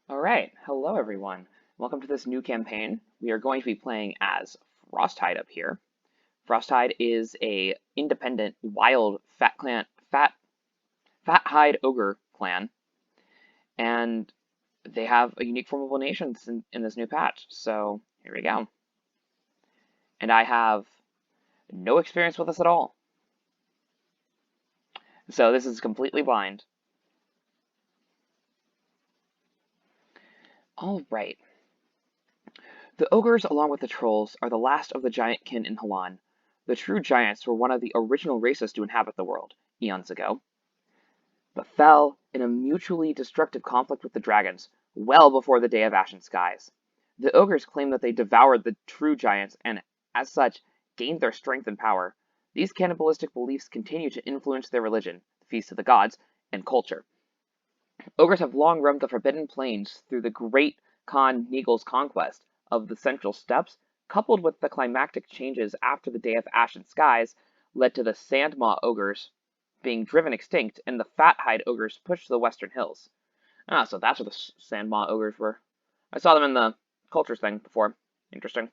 Alright, hello everyone. Welcome to this new campaign. We are going to be playing as Frosthide up here. Frosthide is a independent, wild, fat hide ogre clan, and they have a unique formidable nation in this new patch. So here we go. And I have no experience with this at all. So this is completely blind. Alright. The ogres, along with the trolls, are the last of the giant kin in Halan. The true giants were one of the original races to inhabit the world, eons ago, but fell in a mutually destructive conflict with the dragons, well before the Day of Ashen Skies. The ogres claim that they devoured the true giants and, as such, gained their strength and power. These cannibalistic beliefs continue to influence their religion, the Feast of the Gods, and culture. Ogres have long roamed the Forbidden Plains through the Great Khan Neagle's conquest of the Central Steppes, coupled with the climactic changes after the Day of Ashen Skies, led to the Sandmaw ogres being driven extinct and the Fathide ogres pushed to the western hills. Ah, so that's where the Sandmaw ogres were. I saw them in the cultures thing before. Interesting.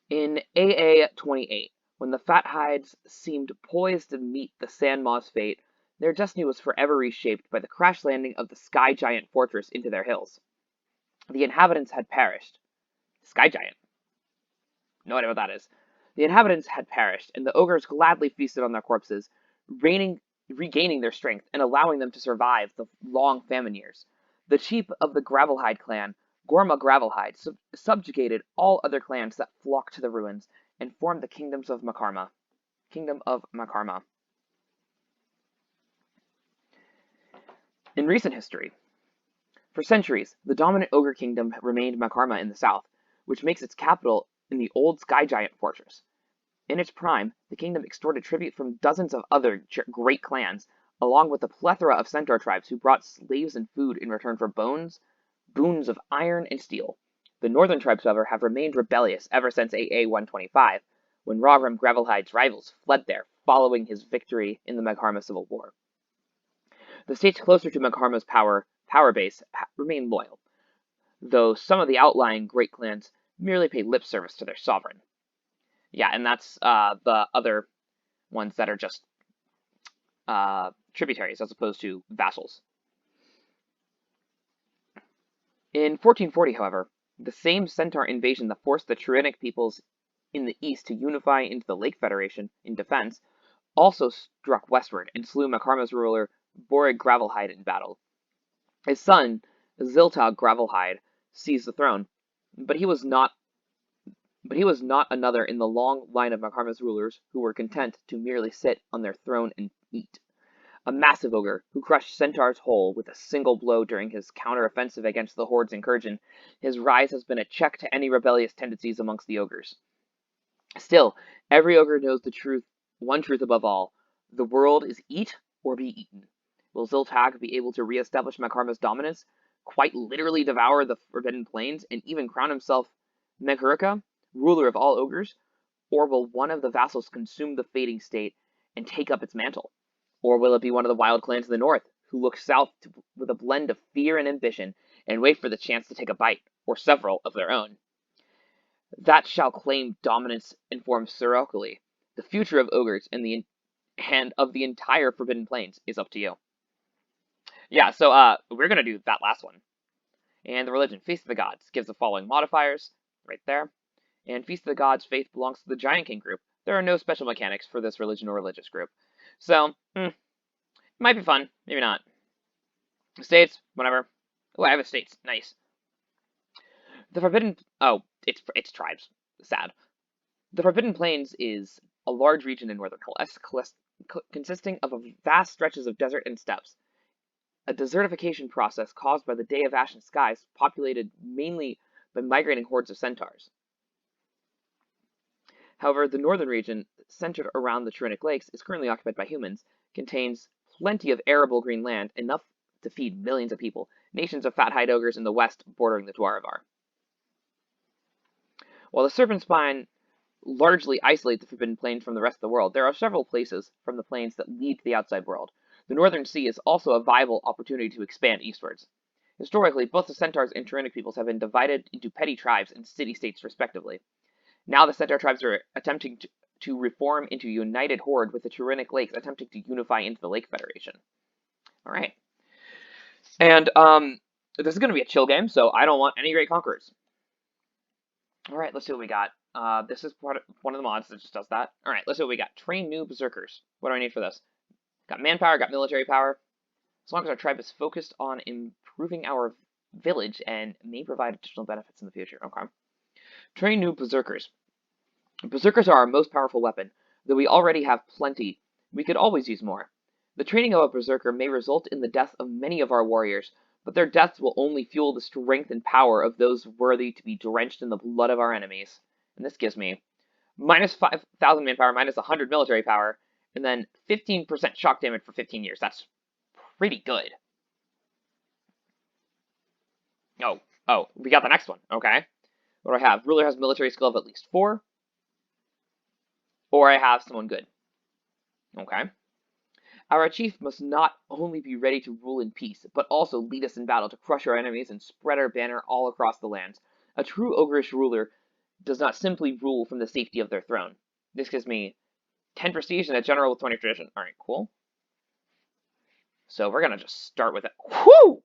In AA-28, when the Fathides seemed poised to meet the Sandmaw's fate, their destiny was forever reshaped by the crash landing of the Sky Giant fortress into their hills. The inhabitants had perished. Sky Giant. No idea what that is. The inhabitants had perished, and the ogres gladly feasted on their corpses, regaining their strength and allowing them to survive the long famine years. The chief of the Gravelhide clan, Gorma Gravelhide, subjugated all other clans that flocked to the ruins and formed the kingdoms of Magharma. Kingdom of Magharma. In recent history, for centuries, the dominant ogre kingdom remained Magharma in the south, which makes its capital in the old Sky Giant fortress. In its prime, the kingdom extorted tribute from dozens of other great clans, along with a plethora of centaur tribes who brought slaves and food in return for boons of iron and steel. The northern tribes, however, have remained rebellious ever since AA-125, when Rogram Gravelhide's rivals fled there following his victory in the Magharma Civil War. The states closer to Magharma's power base remain loyal, though some of the outlying great clans merely pay lip service to their sovereign. Yeah, and that's the other ones that are just tributaries as opposed to vassals. In 1440, however, the same centaur invasion that forced the Truinic peoples in the east to unify into the Lake Federation in defense also struck westward and slew Magharma's ruler Borig Gravelhide in battle. His son, Ziltag Gravelhide, seized the throne, but he was not another in the long line of Magharma's rulers who were content to merely sit on their throne and eat. A massive ogre who crushed Centaur's whole with a single blow during his counter-offensive against the Horde's incursion, his rise has been a check to any rebellious tendencies amongst the ogres. Still, every ogre knows the truth, one truth above all: the world is eat or be eaten. Will Ziltag be able to re-establish Magharma's dominance, quite literally devour the Forbidden Plains, and even crown himself Megharka, ruler of all ogres? Or will one of the vassals consume the fading state and take up its mantle? Or will it be one of the wild clans in the north, who look south with a blend of fear and ambition, and wait for the chance to take a bite, or several, of their own? That shall claim dominance and form Skurkokli. The future of ogres and of the entire Forbidden Plains is up to you. Yeah, so we're gonna do that last one. And the religion, Feast of the Gods, gives the following modifiers, right there. And Feast of the Gods faith belongs to the Giant King group. There are no special mechanics for this religion or religious group. So, it might be fun, maybe not. States, whatever. Oh, I have a states. Nice. The Forbidden... Oh, it's tribes. Sad. The Forbidden Plains is a large region in northern consisting of vast stretches of desert and steppes. A desertification process caused by the Day of Ashen Skies, populated mainly by migrating hordes of centaurs. However, the northern region, centered around the Truinic Lakes, is currently occupied by humans, contains plenty of arable green land, enough to feed millions of people, nations of Fathide ogres in the west bordering the Dwaravar. While the Serpent Spine largely isolate the Forbidden Plains from the rest of the world, there are several places from the plains that lead to the outside world. The Northern Sea is also a viable opportunity to expand eastwards. Historically, both the centaurs and Tyrannic peoples have been divided into petty tribes and city-states respectively. Now the centaur tribes are attempting to reform into a united horde, with the Tyrannic lakes attempting to unify into the Lake Federation. Alright. And, this is going to be a chill game, so I don't want any Great Conquerors. Alright, let's see what we got. This is one of the mods that just does that. Alright, let's see what we got. Train new berserkers. What do I need for this? Got manpower, got military power. As long as our tribe is focused on improving our village and may provide additional benefits in the future. Okay. Train new berserkers. Berserkers are our most powerful weapon. Though we already have plenty, we could always use more. The training of a berserker may result in the death of many of our warriors, but their deaths will only fuel the strength and power of those worthy to be drenched in the blood of our enemies. And this gives me minus 5,000 manpower, minus 100 military power, and then 15% shock damage for 15 years. That's pretty good. Oh, we got the next one. Okay. What do I have? Ruler has military skill of at least 4. Or I have someone good. Okay. Our chief must not only be ready to rule in peace, but also lead us in battle to crush our enemies and spread our banner all across the lands. A true ogreish ruler does not simply rule from the safety of their throne. This gives me 10 prestige and a general with 20 tradition. Alright, cool. So we're gonna just start with it. Whew!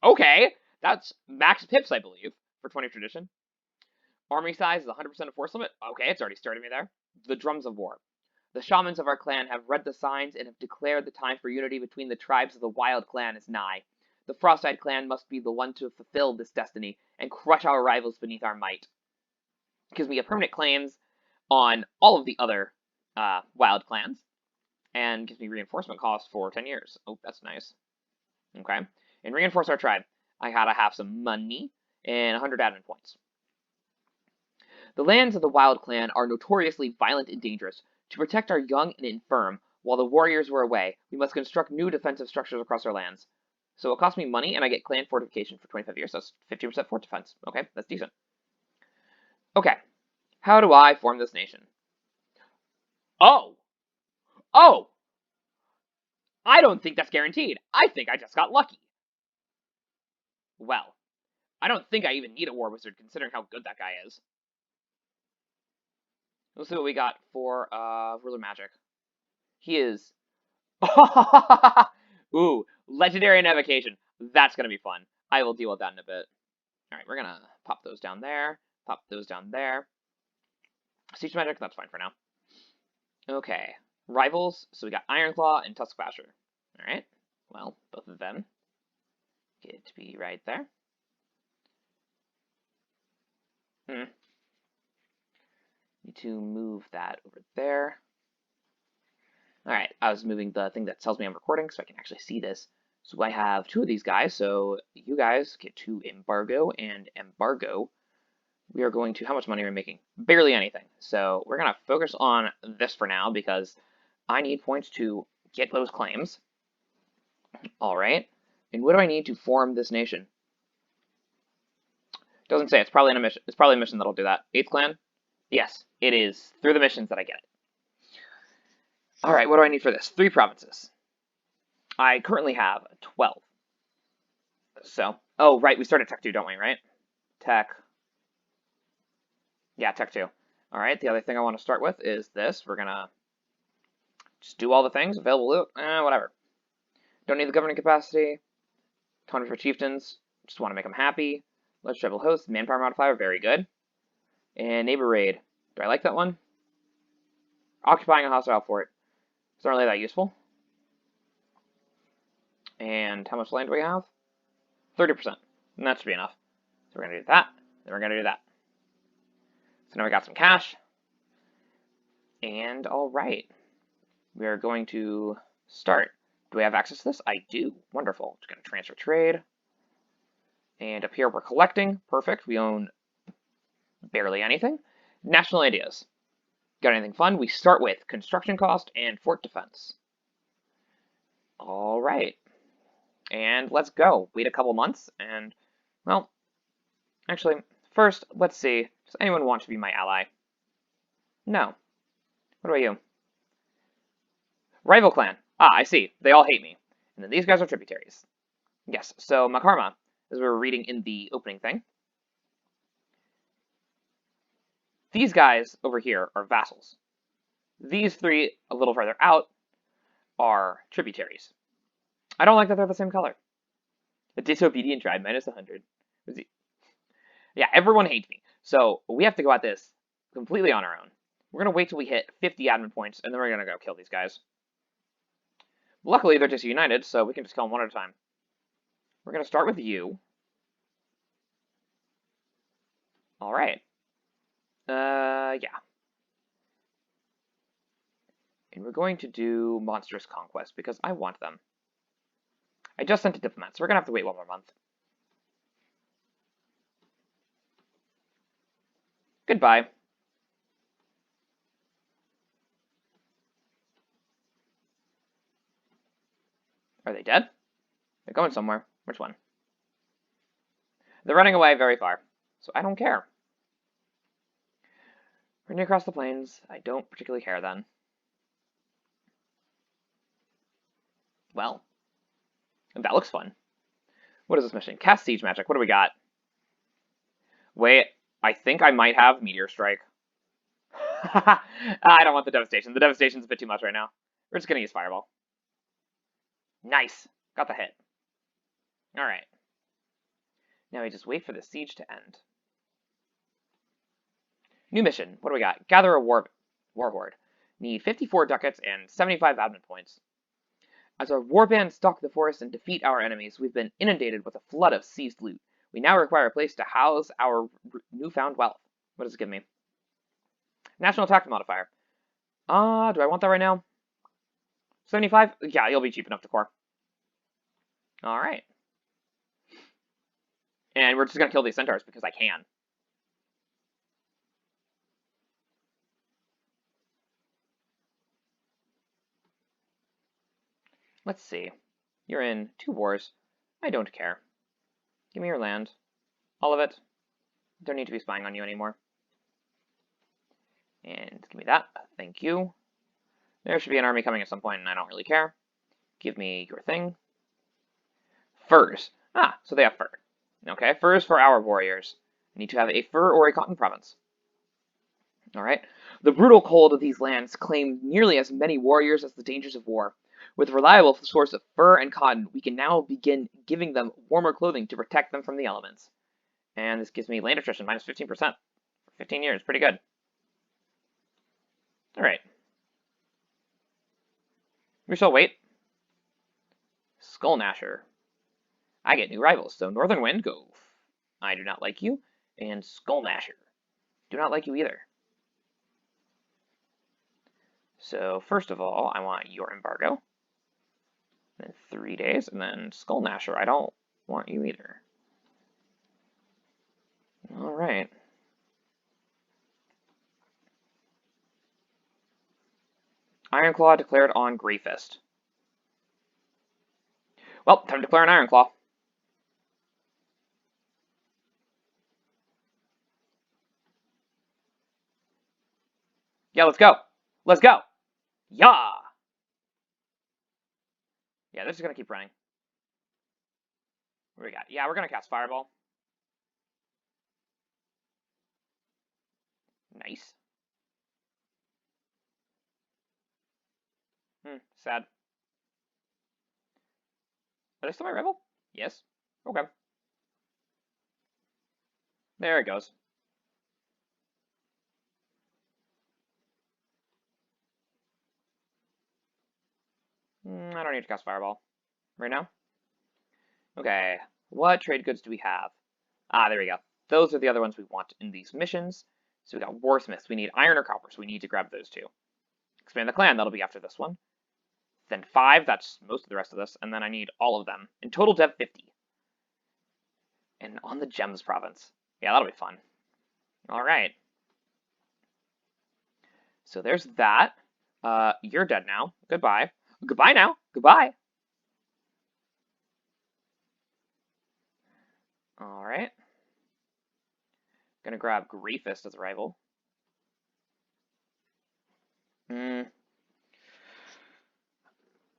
Okay, that's max pips, I believe, for 20 tradition. Army size is 100% of force limit. Okay, it's already started me there. The drums of war. The shamans of our clan have read the signs and have declared the time for unity between the tribes of the Wild Clan is nigh. The Frost-Eyed Clan must be the one to fulfill this destiny and crush our rivals beneath our might. It gives me a permanent claims on all of the other Wild Clans, and gives me reinforcement cost for 10 years. Oh, that's nice. Okay. And reinforce our tribe. I gotta have some money and 100 admin points. The lands of the Wild Clan are notoriously violent and dangerous. To protect our young and infirm, while the warriors were away, we must construct new defensive structures across our lands. So it costs me money, and I get clan fortification for 25 years. That's 50% fort defense. Okay, that's decent. Okay, how do I form this nation? Oh! I don't think that's guaranteed. I think I just got lucky. Well, I don't think I even need a war wizard, considering how good that guy is. Let's see what we got for ruler magic. He is ooh, legendary and evocation. That's gonna be fun. I will deal with that in a bit. Alright, we're gonna pop those down there, pop those down there. Siege magic, that's fine for now. Okay. Rivals, so we got Ironclaw and Tuskbasher. Alright. Well, both of them get to be right there. Need to move that over there. Alright, I was moving the thing that tells me I'm recording so I can actually see this. So I have 2 of these guys, so you guys get to embargo and embargo. We are going to, how much money are we making? Barely anything. So we're going to focus on this for now because I need points to get those claims. Alright, and what do I need to form this nation? Doesn't say, it's probably in a mission. It's probably a mission that'll do that. 8th clan? Yes, it is through the missions that I get it. Alright, what do I need for this? 3 provinces. I currently have 12. So, oh, right, we start at Tech 2, don't we, right? Tech. Yeah, Tech 2. Alright, the other thing I want to start with is this. We're gonna just do all the things. Available loot, whatever. Don't need the governing capacity. 20 for chieftains. Just want to make them happy. Let's travel host. Manpower modifier, very good. And neighbor raid. Do I like that one? Occupying a hostile fort. It's not really that useful. And how much land do we have? 30%. And that should be enough. So we're going to do that. Then we're going to do that. So now we got some cash. And alright. We are going to start. Do we have access to this? I do. Wonderful. Just going to transfer trade. And up here we're collecting. Perfect. We own barely anything. National ideas. Got anything fun? We start with construction cost and fort defense. Alright. And let's go. Wait a couple months and, well, actually, first, let's see. Does anyone want to be my ally? No. What about you? Rival clan. Ah, I see. They all hate me. And then these guys are tributaries. Yes, so Magharma, as we were reading in the opening thing, these guys over here are vassals. These three, a little further out, are tributaries. I don't like that they're the same color. The disobedient tribe, minus 100. Yeah, everyone hates me. So we have to go at this completely on our own. We're going to wait till we hit 50 admin points, and then we're going to go kill these guys. Luckily, they're disunited, so we can just kill them one at a time. We're going to start with you. Alright. Yeah. And we're going to do Monstrous Conquest, because I want them. I just sent a diplomat, so we're going to have to wait one more month. Goodbye. Are they dead? They're going somewhere. Which one? They're running away very far, so I don't care. Running across the plains, I don't particularly care then. Well, that looks fun. What is this mission? Cast Siege Magic. What do we got? Wait, I think I might have Meteor Strike. I don't want the Devastation. The Devastation's a bit too much right now. We're just going to use Fireball. Nice. Got the hit. Alright. Now we just wait for the siege to end. New mission. What do we got? Gather a war horde. Need 54 ducats and 75 admin points. As our warband stalk the forest and defeat our enemies, we've been inundated with a flood of seized loot. We now require a place to house our newfound wealth. What does it give me? National attack modifier. Do I want that right now? 75? Yeah, you'll be cheap enough to core. Alright. And we're just going to kill these centaurs because I can. Let's see. You're in 2 wars. I don't care. Give me your land. All of it. Don't need to be spying on you anymore. And give me that. Thank you. There should be an army coming at some point, and I don't really care. Give me your thing. Furs. Ah, so they have fur. Okay, furs for our warriors. I need to have a fur or a cotton province. Alright. The brutal cold of these lands claim nearly as many warriors as the dangers of war. With a reliable source of fur and cotton, we can now begin giving them warmer clothing to protect them from the elements. And this gives me land attrition, minus 15% for 15 years. Pretty good. Alright. We shall wait. Skull Gnasher. I get new rivals, so Northern Wind, go. I do not like you. And Skull Gnasher. Do not like you either. So, first of all, I want your embargo. Then 3 days, and then Skull Gnasher. I don't want you either. Alright. Ironclaw declared on Greyfist. Well, time to declare an Ironclaw. Yeah, let's go. Let's go. Yeah. Yeah, this is going to keep running. What do we got? Yeah, we're going to cast Fireball. Nice. Sad. Are they still my rival? Yes. Okay. There it goes. I don't need to cast Fireball right now. Okay, what trade goods do we have? Ah, there we go. Those are the other ones we want in these missions. So we got Warsmiths. We need iron or copper, so we need to grab those two. Expand the clan, that'll be after this one. Then 5, that's most of the rest of this, and then I need all of them. In total, dev 50. And on the Gems province. Yeah, that'll be fun. Alright. So there's that. You're dead now. Goodbye. Goodbye now. Goodbye. Alright. Gonna grab Greyfist as a rival.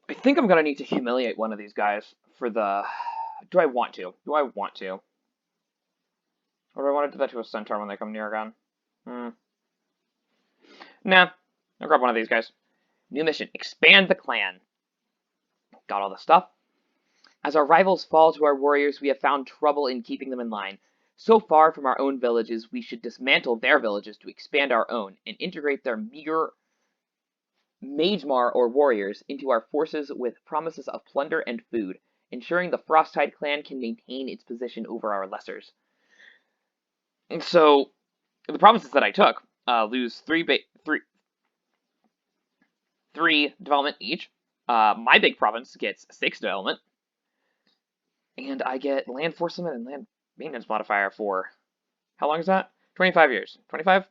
I think I'm gonna need to humiliate one of these guys for the Do I want to? Do I want to? Or do I want to do that to a centaur when they come near again? Nah. I'll grab one of these guys. New mission. Expand the clan. Got all the stuff. As our rivals fall to our warriors, we have found trouble in keeping them in line. So far from our own villages, we should dismantle their villages to expand our own and integrate their meager Magharma or warriors into our forces with promises of plunder and food, ensuring the Frosttide clan can maintain its position over our lessers. And so, the promises that I took lose three development each. My big province gets 6 development. And I get land forcement and land maintenance modifier for, how long is that? 25 years. 25?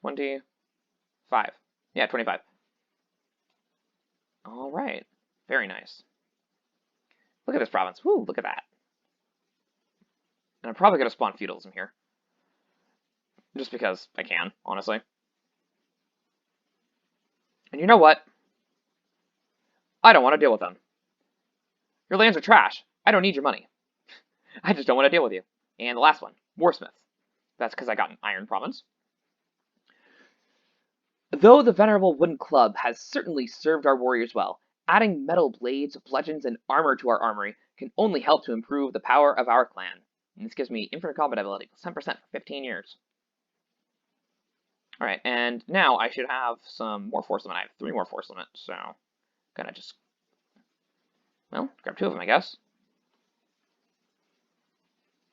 25. Yeah, 25. All right. Very nice. Look at this province. Woo, look at that. And I'm probably going to spawn feudalism here. Just because I can, honestly. And you know what? I don't want to deal with them. Your lands are trash. I don't need your money. I just don't want to deal with you. And the last one, Warsmith. That's because I got an iron province. Though the venerable wooden club has certainly served our warriors well, adding metal blades, bludgeons, and armor to our armory can only help to improve the power of our clan. And this gives me infinite combat ability, plus 10% for 15 years. Alright, and now I should have some more force limit. I have 3 more force limit, so gonna just, well, grab 2 of them, I guess.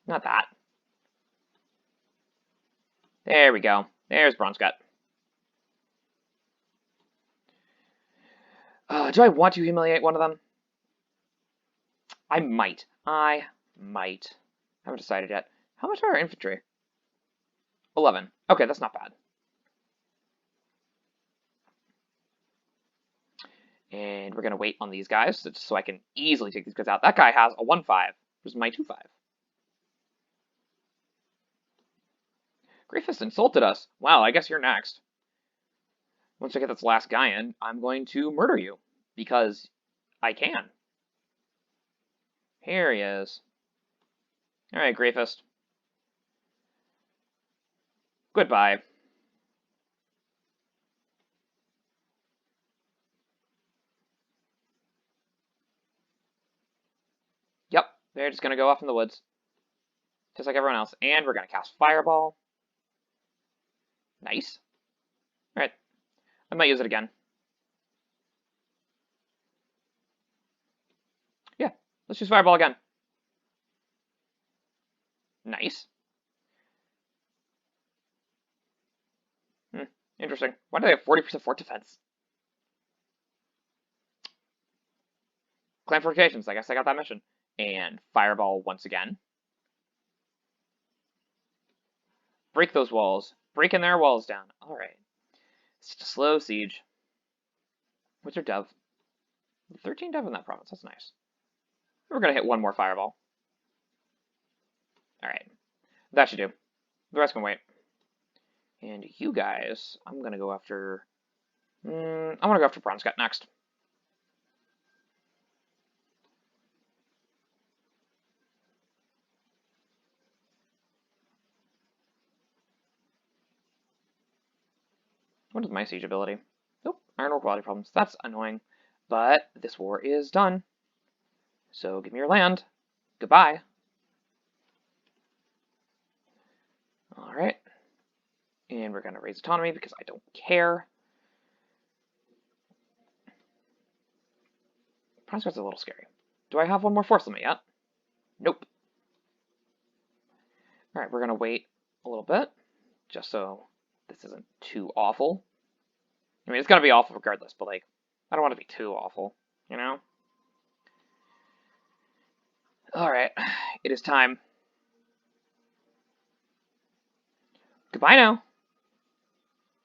Not that. There we go. There's Bronze Gut. Do I want to humiliate one of them? I might. I haven't decided yet. How much are our infantry? 11. Okay, that's not bad. And we're going to wait on these guys so I can easily take these guys out. That guy has a 1-5, which is my 2-5. Griffiths insulted us. Wow, I guess you're next. Once I get this last guy in, I'm going to murder you. Because I can. Here he is. Alright, Griffiths. Goodbye. Yep, they're just going to go off in the woods. Just like everyone else. And we're going to cast Fireball. Nice. Alright. I might use it again. Yeah, let's use Fireball again. Nice. Interesting. Why do they have 40% fort defense? Clan Fortifications, I guess I got that mission. And Fireball once again. Break those walls. Breaking their walls down. Alright. It's just a slow siege. What's your dev? 13 dev in that province. That's nice. We're going to hit one more Fireball. Alright. That should do. The rest can wait. And you guys, I'm going to go after... I want to go after Bronze Gut next. What is my siege ability? Nope, iron ore quality problems. That's annoying. But this war is done. So give me your land. Goodbye. Alright. And we're going to raise autonomy because I don't care. Prospect's a little scary. Do I have one more force limit yet? Nope. Alright, we're going to wait a little bit. Just so this isn't too awful. I mean, it's going to be awful regardless, but, like, I don't want to be too awful, you know? Alright, it is time. Goodbye now.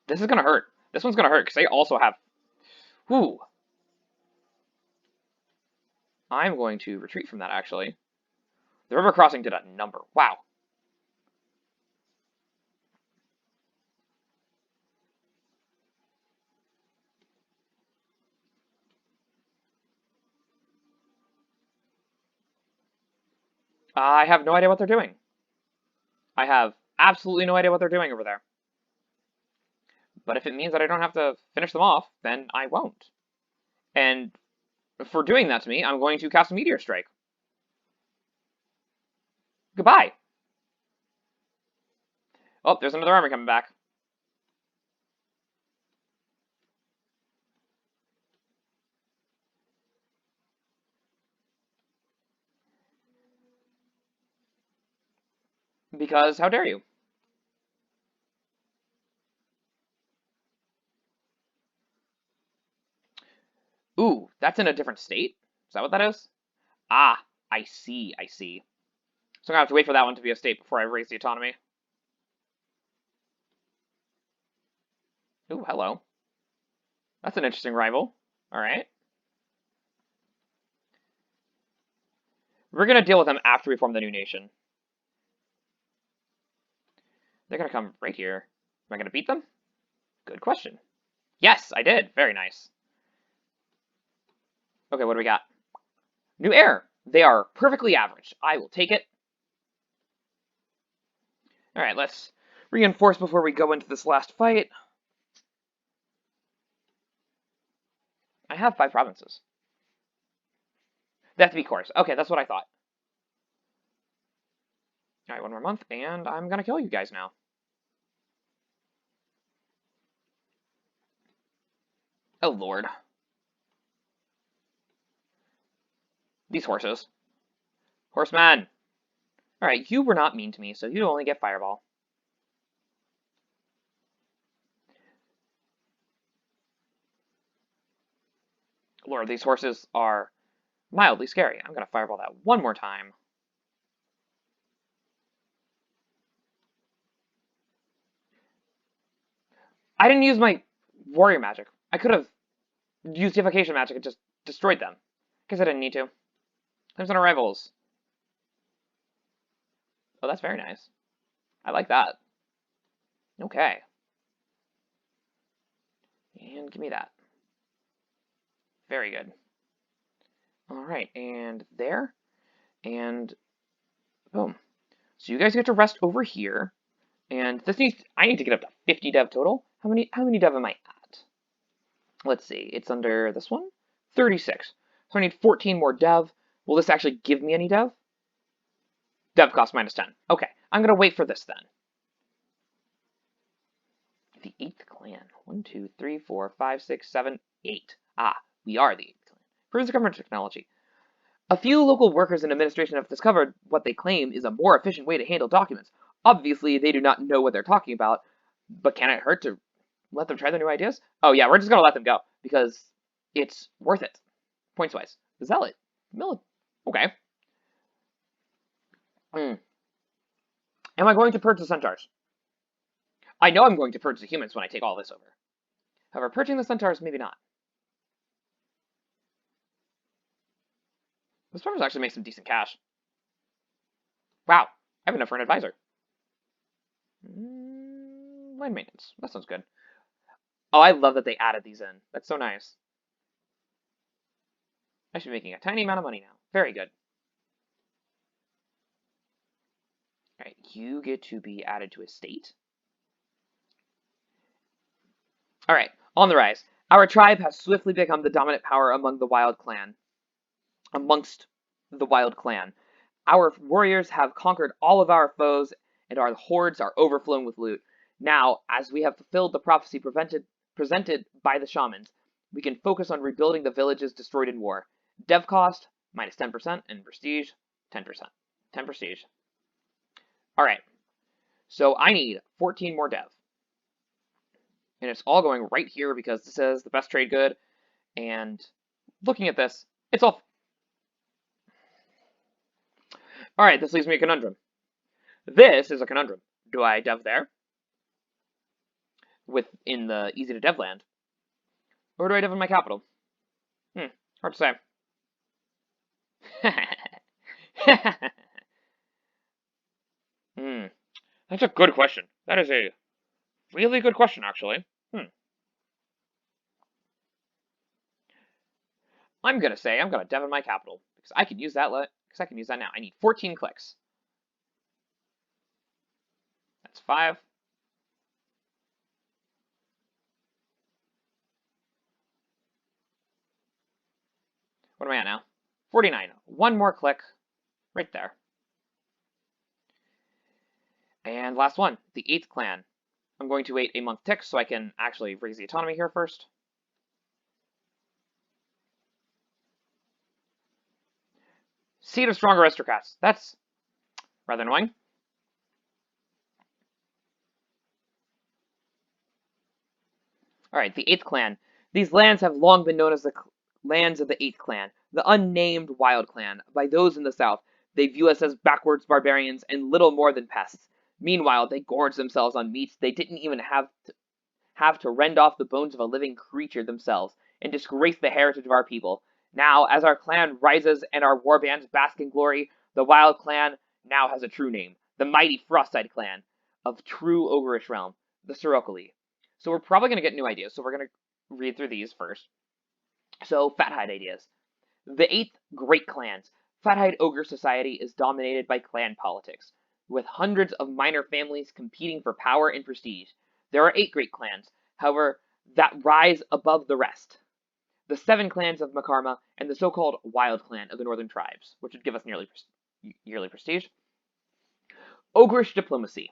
This is going to hurt. This one's going to hurt, because they also have... Whew. I'm going to retreat from that, actually. The river crossing did a number. Wow. I have no idea what they're doing. I have absolutely no idea what they're doing over there. But if it means that I don't have to finish them off, then I won't. And for doing that to me, I'm going to cast a Meteor Strike. Goodbye. Oh, there's another army coming back. Because how dare you? Ooh, that's in a different state? Is that what that is? Ah, I see, I see. So I'm gonna have to wait for that one to be a state before I raise the autonomy. Ooh, hello. That's an interesting rival. Alright. We're gonna deal with them after we form the new nation. They're gonna come right here. Am I gonna beat them? Good question. Yes, I did. Very nice. Okay, what do we got? New heir. They are perfectly average. I will take it. Alright, let's reinforce before we go into this last fight. I have 5 provinces. They have to be cores. Okay, that's what I thought. Alright, 1 more month, and I'm gonna kill you guys now. Oh, Lord. These horses. Horseman! Alright, you were not mean to me, so you only get Fireball. Lord, these horses are mildly scary. I'm gonna Fireball that one more time. I didn't use my warrior magic. I could have used evocation magic and just destroyed them. Guess I didn't need to. There's no rivals. Oh, that's very nice. I like that. Okay. And give me that. Very good. Alright, and there. And boom. So you guys get to rest over here. And this needs I need to get up to 50 dev total. How many dev am I at? Let's see. It's under this one. 36. So I need 14 more dev. Will this actually give me any dev? Dev cost minus 10. Okay, I'm gonna wait for this then. The 8th clan. 1, 2, 3, 4, 5, 6, 7, 8. Ah, we are the 8th clan. Proves the government technology. A few local workers in administration have discovered what they claim is a more efficient way to handle documents. Obviously, they do not know what they're talking about, but can it hurt to let them try their new ideas? Oh yeah, we're just gonna let them go, because it's worth it. Points-wise. Zealot. Okay. Am I going to purge the centaurs? I know I'm going to purge the humans when I take all this over. However, purging the centaurs, maybe not. This farmers actually makes some decent cash. Wow, I have enough for an advisor. Land maintenance. That sounds good. Oh, I love that they added these in. That's so nice. I should be making a tiny amount of money now. Very good. Alright, you get to be added to a state. Alright, on the rise. Our tribe has swiftly become the dominant power amongst the wild clan. Our warriors have conquered all of our foes, and our hordes are overflowing with loot. Now, as we have fulfilled the prophecy presented by the shamans, we can focus on rebuilding the villages destroyed in war. Dev cost, minus 10%, and prestige, 10%. 10 prestige. Alright, so I need 14 more dev. And it's all going right here because this is the best trade good, and looking at this, it's all... Alright, this leaves me a conundrum. This is a conundrum. Do I dev there? Within the easy to dev land? Or do I dev in my capital? Hard to say. That's a good question. That is a really good question, actually. I'm gonna say I'm gonna dev in my capital because I could use that because I can use that now. I need 14 clicks. That's 5. What am I at now? 49. One more click right there. And last one, the 8th clan. I'm going to wait a month tick so I can actually raise the autonomy here first. Seat of strong aristocrats. That's rather annoying. Alright, the 8th clan. These lands have long been known as the lands of the 8th clan, the unnamed wild clan. By those in the south, they view us as backwards barbarians and little more than pests. Meanwhile, they gorge themselves on meats they didn't even have to rend off the bones of a living creature themselves, and disgrace the heritage of our people. Now, as our clan rises and our warbands bask in glory, the wild clan now has a true name, the mighty Frostside clan of true ogreish realm, the Skurkokli. So we're probably going to get new ideas, so we're going to read through these first. So, Fathide ideas. The 8th Great Clans. Fathide Ogre Society is dominated by clan politics, with hundreds of minor families competing for power and prestige. There are 8 great clans, however, that rise above the rest. The 7 clans of Magharma and the so-called Wild Clan of the Northern Tribes, which would give us yearly prestige. Ogreish diplomacy.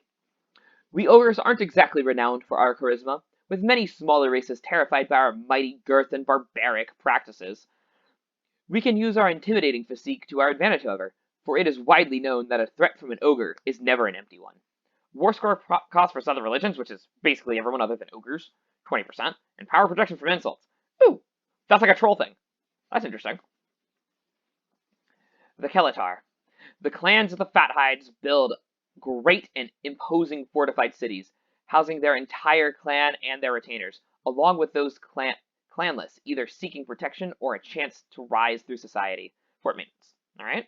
We ogres aren't exactly renowned for our charisma, with many smaller races terrified by our mighty girth and barbaric practices. We can use our intimidating physique to our advantage, however, for it is widely known that a threat from an ogre is never an empty one. War score cost for southern religions, which is basically everyone other than ogres, 20%, and power protection from insults. Ooh, that's like a troll thing. That's interesting. The Kelatar. The clans of the Fathides build great and imposing fortified cities, housing their entire clan and their retainers, along with those clanless, either seeking protection or a chance to rise through society for maintenance. Alright?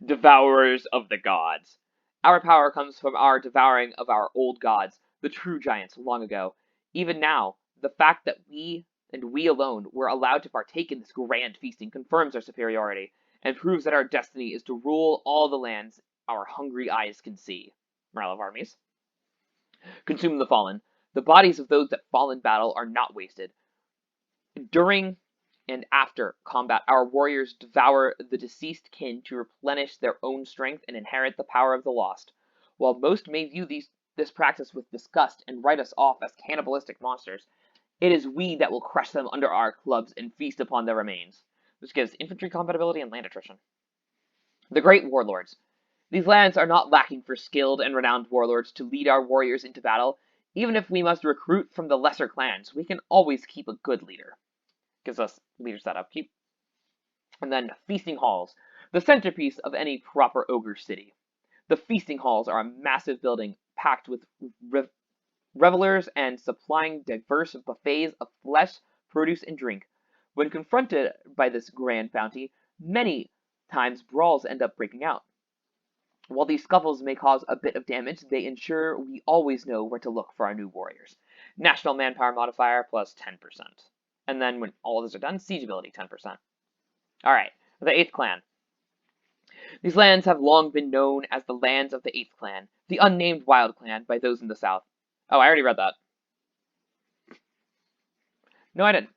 Devourers of the gods. Our power comes from our devouring of our old gods, the true giants long ago. Even now, the fact that we, and we alone, were allowed to partake in this grand feasting confirms our superiority, and proves that our destiny is to rule all the lands our hungry eyes can see. Morale of armies. Consume the fallen. The bodies of those that fall in battle are not wasted. During and after combat, our warriors devour the deceased kin to replenish their own strength and inherit the power of the lost. While most may view this practice with disgust and write us off as cannibalistic monsters, it is we that will crush them under our clubs and feast upon their remains. This gives infantry compatibility and land attrition. The Great Warlords. These lands are not lacking for skilled and renowned warlords to lead our warriors into battle. Even if we must recruit from the lesser clans, we can always keep a good leader. Gives us leaders that upkeep. And then feasting halls, the centerpiece of any proper ogre city. The feasting halls are a massive building packed with revelers and supplying diverse buffets of flesh, produce, and drink. When confronted by this grand bounty, many times brawls end up breaking out. While these scuffles may cause a bit of damage, they ensure we always know where to look for our new warriors. National manpower modifier plus 10%. And then when all of these are done, siege ability 10%. Alright, the 8th clan. These lands have long been known as the lands of the 8th clan, the unnamed wild clan by those in the south. Oh, I already read that. No, I didn't.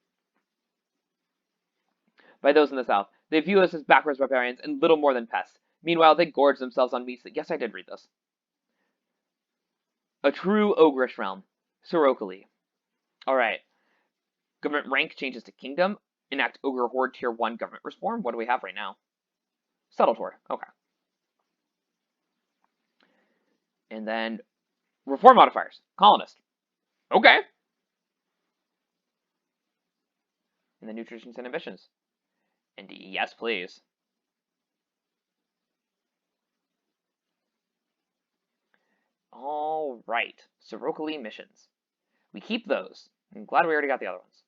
By those in the south. They view us as backwards barbarians and little more than pests. Meanwhile, they gorge themselves on meats that... Yes, I did read this. A true ogreish realm. Skurkokli. Alright. Government rank changes to kingdom. Enact ogre horde tier 1 government reform. What do we have right now? Settled horde. Okay. And then reform modifiers. Colonist. Okay. And then new traditions and ambitions. And yes, please. Alright. Skurkokli missions. We keep those. I'm glad we already got the other ones.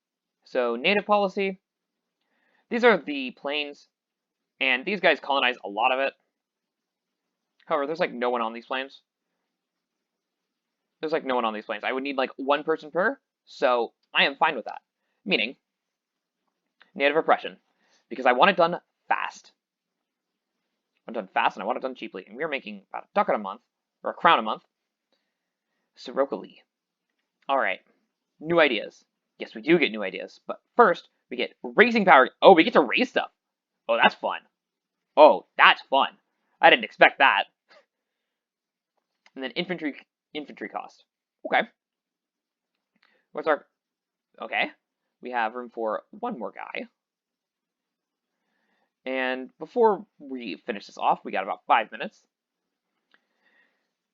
So, native policy. These are the plains. And these guys colonize a lot of it. However, there's like no one on these plains. There's like no one on these plains. I would need like one person per. So, I am fine with that. Meaning, native oppression. Because I want it done fast. want it done fast, and I want it done cheaply. And we're making about a ducat a month, or a crown a month. Skurkokli. Alright. New ideas. Yes, we do get new ideas. But first, we get raising power. Oh, we get to raise stuff. Oh, that's fun. Oh, that's fun. I didn't expect that. And then infantry cost. Okay. What's our... Okay. We have room for one more guy. And before we finish this off, we got about 5 minutes.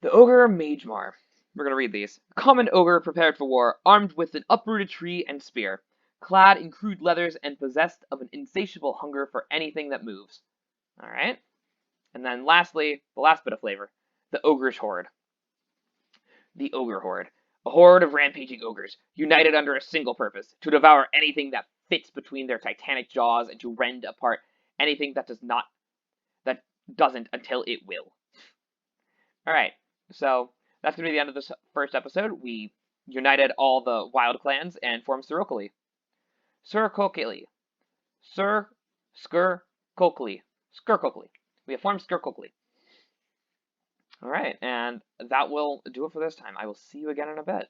The ogre Magharma. We're going to read these. Common ogre prepared for war, armed with an uprooted tree and spear, clad in crude leathers and possessed of an insatiable hunger for anything that moves. Alright. And then lastly, the last bit of flavor, the ogreish horde. The ogre horde. A horde of rampaging ogres, united under a single purpose, to devour anything that fits between their titanic jaws and to rend apart anything that doesn't until it will. Alright, so that's going to be the end of this first episode. We united all the wild clans and formed Skurkokli. Skurkokli. Skurkokli. Skurkokli. We have formed Skurkokli. Alright, and that will do it for this time. I will see you again in a bit.